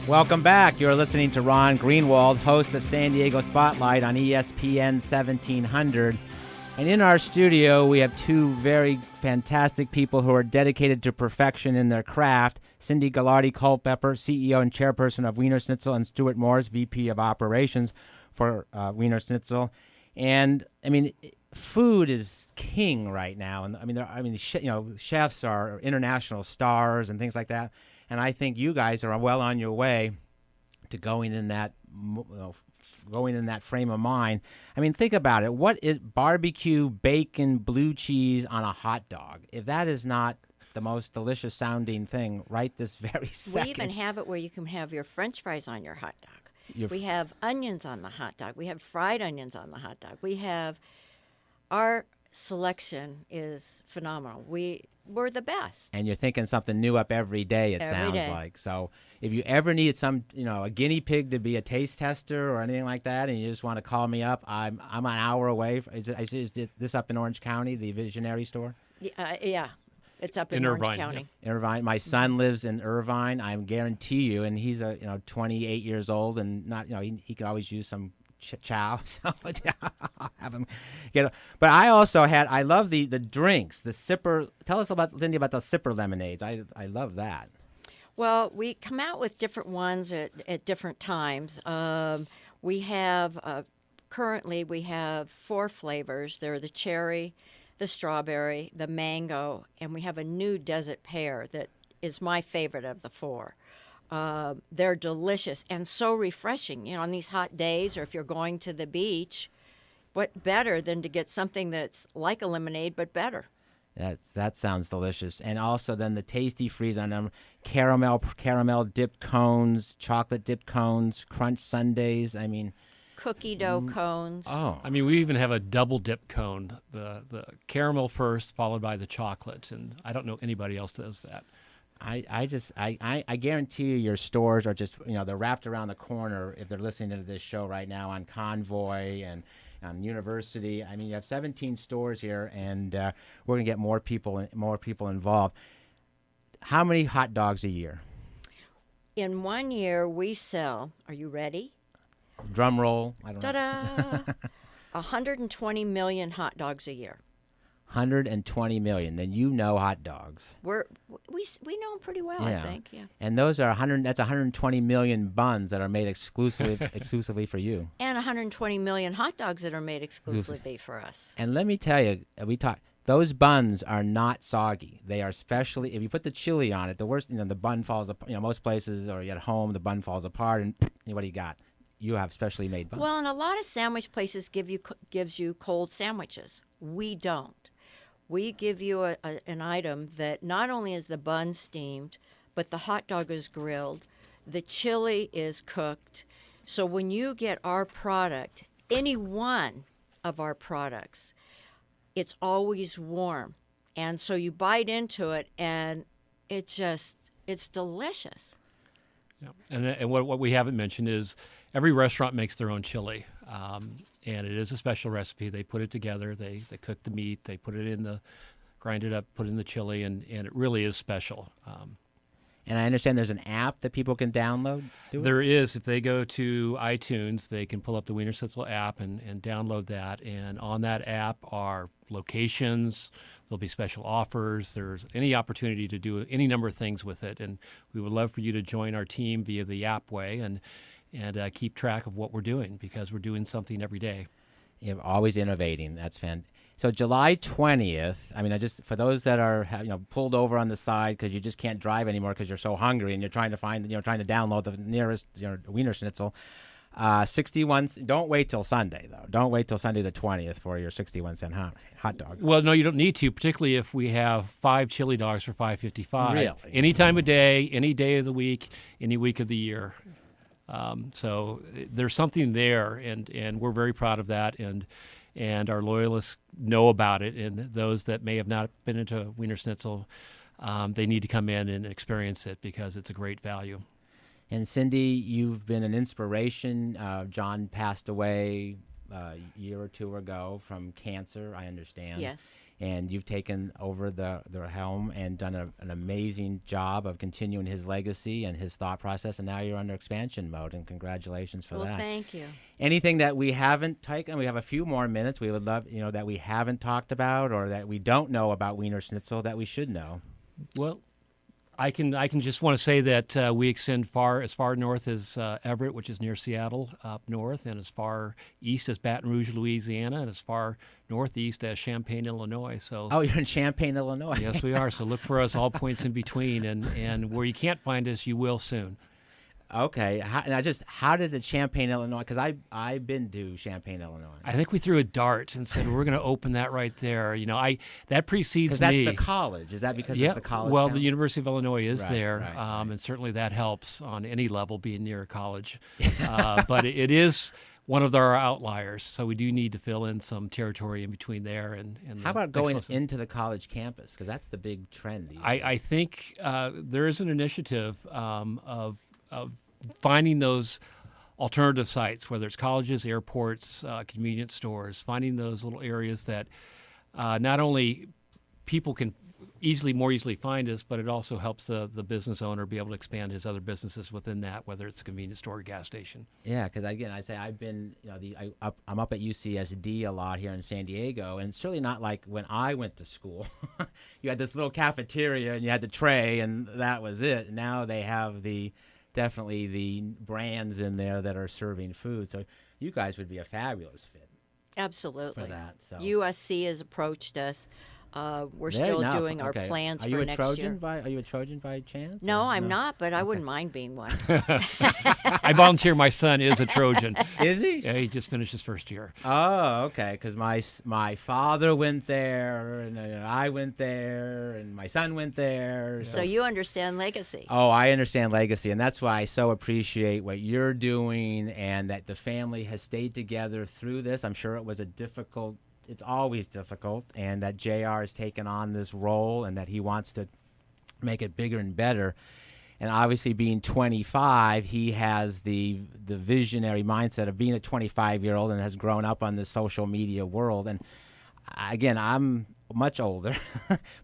Welcome back. You're listening to Ron Greenwald, host of San Diego Spotlight on ESPN 1700. And in our studio, we have two very fantastic people who are dedicated to perfection in their craft. Cindy Gallardi-Culpepper, CEO and chairperson of Wienerschnitzel, and Stuart Morris, VP of Operations for Wienerschnitzel. And, I mean, food is king right now. And, chefs are international stars and things like that. And I think you guys are well on your way to going in that frame of mind. I mean, think about it. What is barbecue, bacon, blue cheese on a hot dog? If that is not the most delicious sounding thing right this very second. We even have it where you can have your French fries on your hot dog. We have onions on the hot dog. We have fried onions on the hot dog. Our selection is phenomenal. We're the best. And you're thinking something new up every day, it sounds like. So if you ever need a guinea pig to be a taste tester or anything like that, and you just want to call me up, I'm an hour away. Is this up in Orange County, the Visionary store? Yeah. It's up in Orange County. Yeah. Irvine. My son lives in Irvine. I guarantee you, and he's 28 years old, and not he could always use some chow. So I'll have him get it. But I love the drinks, the sipper. Tell us Cindy, about the sipper lemonades. I love that. Well, we come out with different ones at different times. We have currently 4 flavors. They're the cherry, the strawberry, the mango, and we have a new desert pear that is my favorite of the 4. They're delicious and so refreshing. On these hot days, or if you're going to the beach, what better than to get something that's like a lemonade but better? That sounds delicious. And also then the Tasty Freeze on them, caramel dipped cones, chocolate dipped cones, crunch sundaes. I mean, cookie dough cones. Oh, I mean, we even have a double dip cone, the caramel first, followed by the chocolate, and I don't know anybody else does that. I guarantee you your stores are just, they're wrapped around the corner if they're listening to this show right now on Convoy and on University. I mean, you have 17 stores here, and we're going to get more people involved. How many hot dogs a year? In 1 year, we sell, are you ready? Drum roll. I don't know. 120 million hot dogs a year. 120 million. Then hot dogs. We know them pretty well, yeah. I think. Yeah. And those are 100. That's 120 million buns that are made exclusively for you. And 120 million hot dogs that are made exclusively for us. And let me tell you, those buns are not soggy. They are specially, if you put the chili on it, the worst, the bun falls apart. Most places, or at home, the bun falls apart, and what do you got? You have specially made buns. Well, and a lot of sandwich places gives you cold sandwiches. We don't. We give you an item that not only is the bun steamed, but the hot dog is grilled, the chili is cooked. So when you get our product, any one of our products, it's always warm. And so you bite into it, and it's delicious. Yeah. And what we haven't mentioned is every restaurant makes their own chili. And it is a special recipe. They put it together. They cook the meat. They put it grind it up, put in the chili, and it really is special. And I understand there's an app that people can download? There is. If they go to iTunes, they can pull up the Wienerschnitzel app and download that. And on that app are locations. There'll be special offers. There's any opportunity to do any number of things with it. And we would love for you to join our team via the app way and keep track of what we're doing, because we're doing something every day. You're always innovating. That's fantastic. So July 20th, for those that are pulled over on the side because you just can't drive anymore because you're so hungry and you're trying to download the nearest Wienerschnitzel, 61. Don't wait till Sunday though. Don't wait till Sunday the 20th for your 61-cent hot dog. Well, no, you don't need to, particularly if we have 5 chili dogs for $5.55. Really? Any time of day, any day of the week, any week of the year. So there's something there, and we're very proud of that, and our loyalists know about it, and those that may have not been into Wienerschnitzel, they need to come in and experience it because it's a great value. And Cindy, you've been an inspiration. John passed away a year or two ago from cancer, I understand. Yes. and you've taken over the helm and done an amazing job of continuing his legacy and his thought process, and now you're under expansion mode, and congratulations for that. Well, thank you. Anything that we haven't taken, we have a few more minutes, we would love, that we haven't talked about or that we don't know about Wienerschnitzel that we should know? Well, I can just want to say that we extend as far north as Everett, which is near Seattle, up north, and as far east as Baton Rouge, Louisiana, and as far northeast as Champaign, Illinois. So, oh, you're in Champaign, Illinois. Yes, we are. So look for us all points in between, and where you can't find us, you will soon. Okay. How did the Champaign, Illinois? Because I've been to Champaign, Illinois. I think we threw a dart and said we're going to open that right there. That precedes me. Because that's the college. Is that because it's the college? Well, town? the University of Illinois is there, right. And certainly that helps on any level being near a college. But it is one of our outliers, so we do need to fill in some territory in between there and how about going into the college campus? Because that's the big trend these days. I think there is an initiative of finding those alternative sites, whether it's colleges, airports, convenience stores, finding those little areas that not only people can more easily find us, but it also helps the business owner be able to expand his other businesses within that, whether it's a convenience store or gas station. Yeah, because again, I've been, I'm up at UCSD a lot here in San Diego, and it's certainly not like when I went to school. You had this little cafeteria and you had the tray, and that was it. Now they have definitely the brands in there that are serving food. So you guys would be a fabulous fit. Absolutely. For that. So. USC has approached us. We're Fair still enough. doing our Okay. plans Are for you next Trojan year. Are you a Trojan by chance? No, or I'm not, but I wouldn't mind being one. I volunteer. My son is a Trojan. Is he? Yeah, he just finished his first year. Oh, okay. Because my father went there, and I went there, and my son went there. So you understand legacy. Oh, I understand legacy, and that's why I so appreciate what you're doing, and that the family has stayed together through this. I'm sure it was it's always difficult, and that JR has taken on this role, and that he wants to make it bigger and better. And obviously, being 25, he has the visionary mindset of being a 25-year-old and has grown up on the social media world. And again, I'm much older,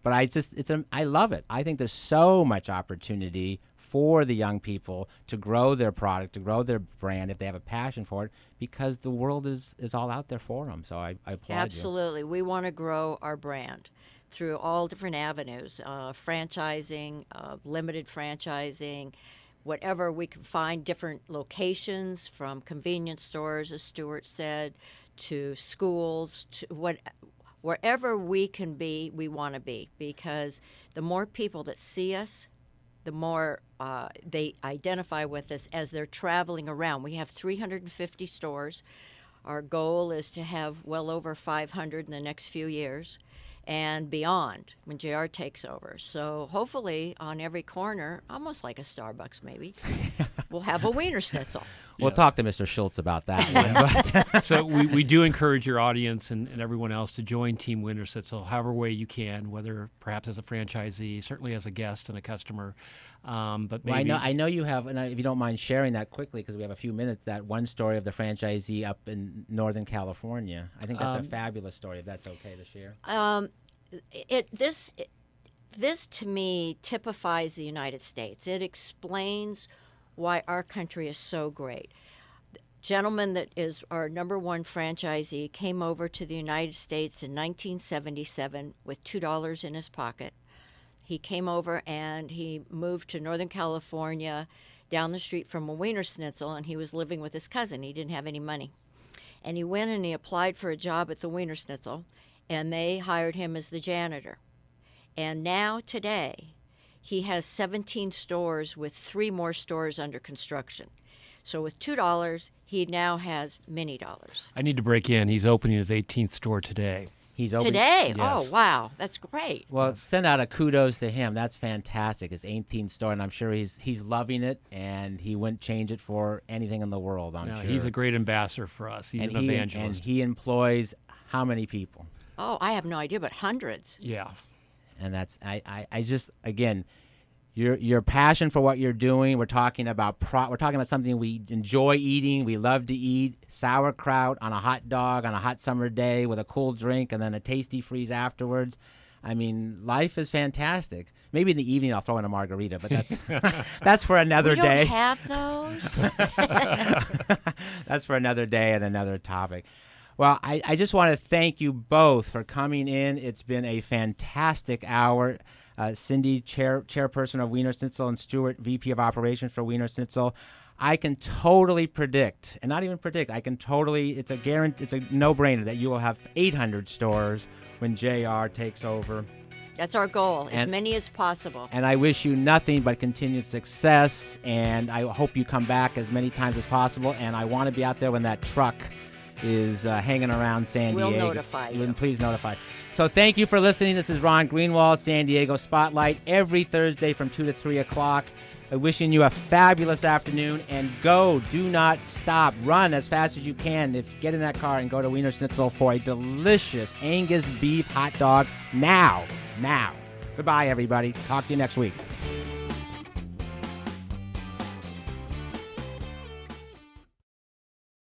but I love it. I think there's so much opportunity for the young people to grow their product, to grow their brand if they have a passion for it, because the world is all out there for them. So I applaud Absolutely. We want to grow our brand through all different avenues, franchising, limited franchising, whatever we can find, different locations, from convenience stores, as Stuart said, to schools, to wherever we can be, we want to be, because the more people that see us, the more they identify with us as they're traveling around. We have 350 stores. Our goal is to have well over 500 in the next few years and beyond when JR takes over. So hopefully on every corner, almost like a Starbucks maybe, we'll have a Wienerschnitzel. We'll talk to Mr. Schultz about that one. So we do encourage your audience and everyone else to join Team Wienerschnitzel however way you can, whether perhaps as a franchisee, certainly as a guest and a customer. But maybe I know you have, and if you don't mind sharing that quickly, because we have a few minutes, that one story of the franchisee up in Northern California. I think that's a fabulous story, if that's okay to share. This to me typifies the United States. It explains why our country is so great. The gentleman that is our number one franchisee came over to the United States in 1977 with $2 in his pocket. He came over and he moved to Northern California down the street from a Wienerschnitzel, and he was living with his cousin. He didn't have any money. And he went and he applied for a job at the Wienerschnitzel, and they hired him as the janitor. And now, today, he has 17 stores with 3 more stores under construction. So with $2, he now has many dollars. I need to break in. He's opening his 18th store today. He's open Today? Yes. Oh, wow. That's great. Well, send out a kudos to him. That's fantastic. His 18th store, and I'm sure he's loving it, and he wouldn't change it for anything in the world, I'm sure. He's a great ambassador for us. He's an evangelist. And he employs how many people? Oh, I have no idea, but hundreds. Yeah. And that's, I just, again, your passion for what you're doing. We're talking about something we enjoy eating. We love to eat sauerkraut on a hot dog on a hot summer day with a cool drink and then a tasty freeze afterwards. I mean, life is fantastic. Maybe in the evening I'll throw in a margarita, but that's that's for another day. We don't have those. That's for another day and another topic. Well, I just want to thank you both for coming in. It's been a fantastic hour. Cindy, chairperson of Wienerschnitzel, and Stuart, VP of Operations for Wienerschnitzel. I can totally predict, and not even predict, it's a guarantee, it's a no-brainer that you will have 800 stores when JR takes over. That's our goal, as many as possible. And I wish you nothing but continued success, and I hope you come back as many times as possible, and I want to be out there when that truck is hanging around San Diego. We'll notify you. Please notify. So thank you for listening. This is Ron Greenwald, San Diego Spotlight, every Thursday from 2 to 3 o'clock. Wishing you a fabulous afternoon, and do not stop. Run as fast as you can. Get in that car and go to Wienerschnitzel for a delicious Angus beef hot dog now. Goodbye, everybody. Talk to you next week.